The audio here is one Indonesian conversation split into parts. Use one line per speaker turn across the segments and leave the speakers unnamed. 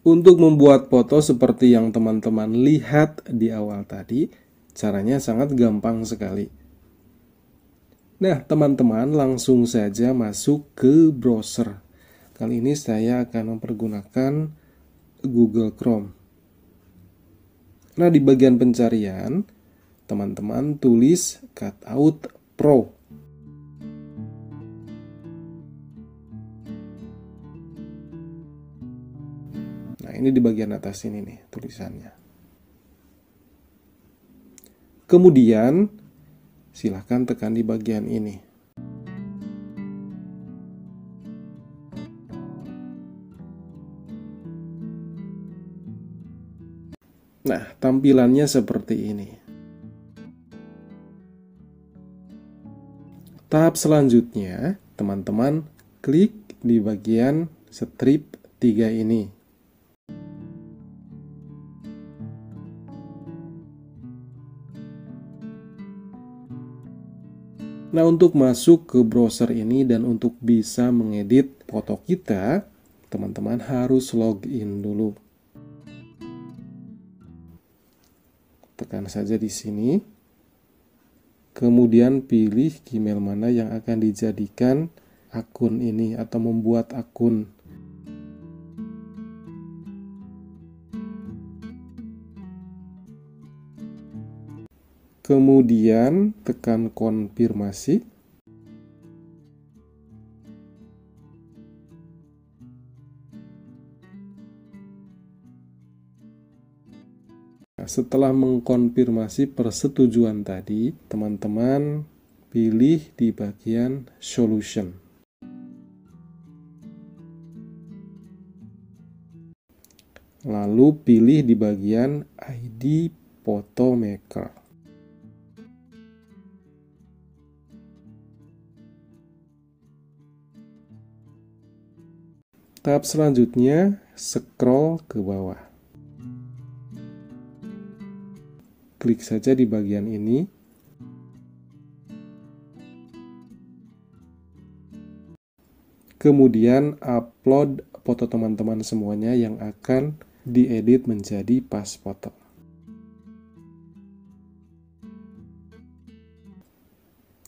Untuk membuat foto seperti yang teman-teman lihat di awal tadi, caranya sangat gampang sekali. Nah, teman-teman langsung saja masuk ke browser. Kali ini saya akan mempergunakan Google Chrome. Nah, di bagian pencarian, teman-teman tulis Cutout Pro. Nah, ini di bagian atas ini nih tulisannya. Kemudian, silahkan tekan di bagian ini. Nah, tampilannya seperti ini. Tahap selanjutnya, teman-teman klik di bagian strip 3 ini. Nah, untuk masuk ke browser ini dan untuk bisa mengedit foto kita, teman-teman harus login dulu. Tekan saja di sini. Kemudian pilih Gmail mana yang akan dijadikan akun ini atau membuat akun. Kemudian tekan konfirmasi. Nah, setelah mengkonfirmasi persetujuan tadi, teman-teman pilih di bagian solution. Lalu pilih di bagian ID Photo Maker. Tahap selanjutnya, scroll ke bawah. Klik saja di bagian ini. Kemudian upload foto teman-teman semuanya yang akan diedit menjadi pas foto.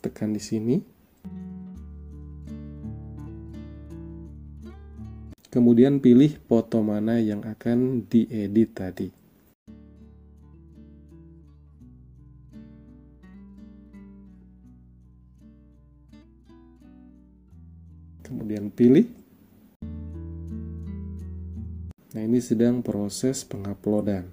Tekan di sini. Kemudian pilih foto mana yang akan diedit tadi. Kemudian pilih. Nah, ini sedang proses penguploadan.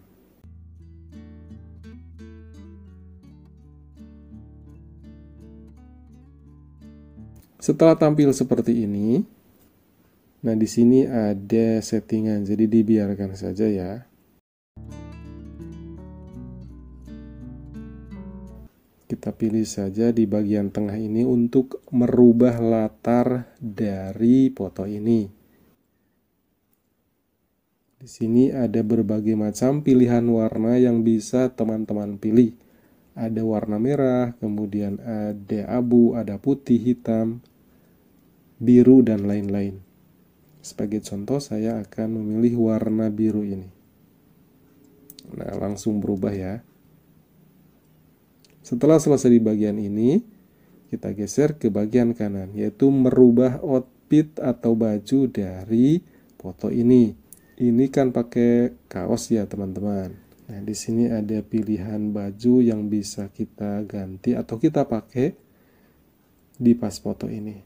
Setelah tampil seperti ini, nah di sini ada settingan, jadi dibiarkan saja ya. Kita pilih saja di bagian tengah ini untuk merubah latar dari foto ini. Di sini ada berbagai macam pilihan warna yang bisa teman-teman pilih. Ada warna merah, kemudian ada abu, ada putih, hitam, biru, dan lain-lain. Sebagai contoh, saya akan memilih warna biru ini. Nah, langsung berubah ya. Setelah selesai di bagian ini, kita geser ke bagian kanan, yaitu merubah outfit atau baju dari foto ini. Ini kan pakai kaos ya, teman-teman. Nah, di sini ada pilihan baju yang bisa kita ganti atau kita pakai di pas foto ini.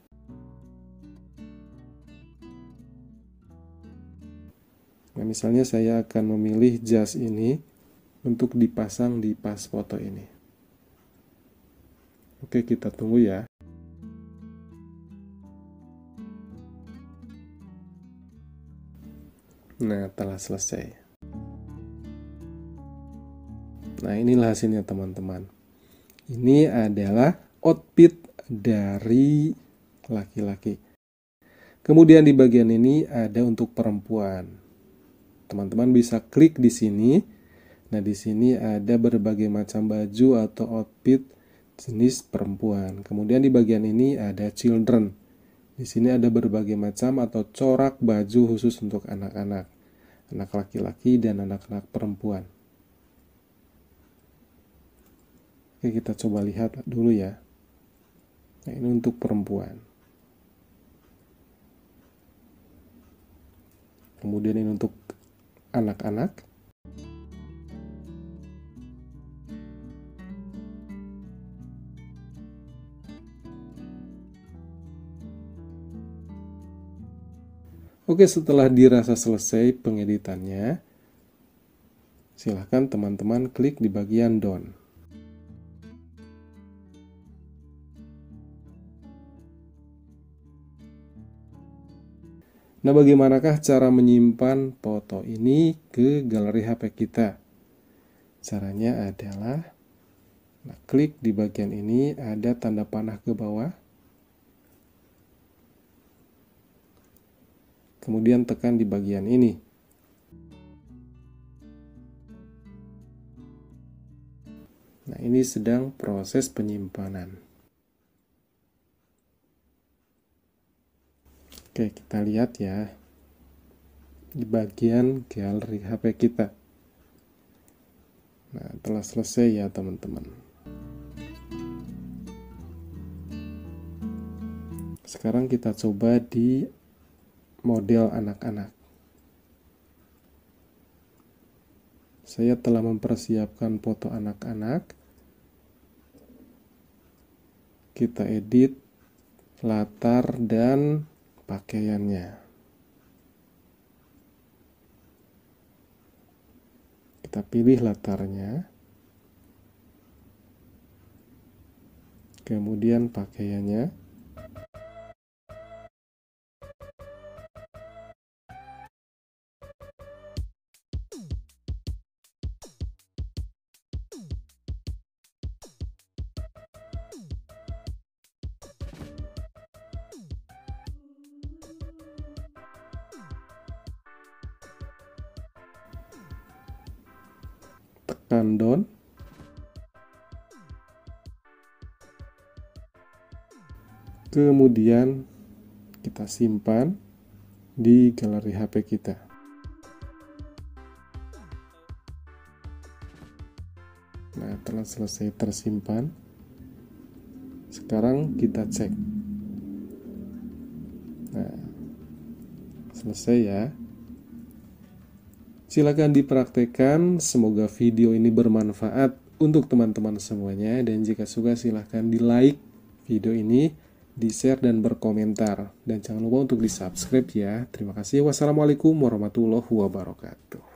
Nah, misalnya saya akan memilih jas ini untuk dipasang di pas foto ini. Oke, kita tunggu ya. Nah, telah selesai. Nah, inilah hasilnya teman-teman. Ini adalah outfit dari laki-laki. Kemudian di bagian ini ada untuk perempuan. Teman-teman bisa klik di sini. Nah, di sini ada berbagai macam baju atau outfit jenis perempuan. Kemudian di bagian ini ada children. Di sini ada berbagai macam atau corak baju khusus untuk anak-anak, anak laki-laki dan anak-anak perempuan. Oke, kita coba lihat dulu ya. Nah, ini untuk perempuan. Kemudian ini untuk anak-anak. Oke, setelah dirasa selesai pengeditannya, silahkan teman-teman klik di bagian done. Nah, bagaimanakah cara menyimpan foto ini ke galeri HP kita? Caranya adalah, klik di bagian ini, ada tanda panah ke bawah. Kemudian tekan di bagian ini. Nah, ini sedang proses penyimpanan. Oke, kita lihat ya di bagian galeri HP kita. Nah, telah selesai ya teman-teman. Sekarang kita coba di model anak-anak. Saya telah mempersiapkan foto anak-anak. Kita edit latar dan pakaiannya. Kita pilih latarnya. Kemudian pakaiannya. Tekan down. Kemudian kita simpan di galeri HP kita. Nah, telah selesai tersimpan. Sekarang kita cek. Nah, selesai ya. Silakan dipraktekkan, semoga video ini bermanfaat untuk teman-teman semuanya, dan jika suka silahkan di like video ini, di share dan berkomentar, dan jangan lupa untuk di subscribe ya. Terima kasih. Wassalamualaikum warahmatullahi wabarakatuh.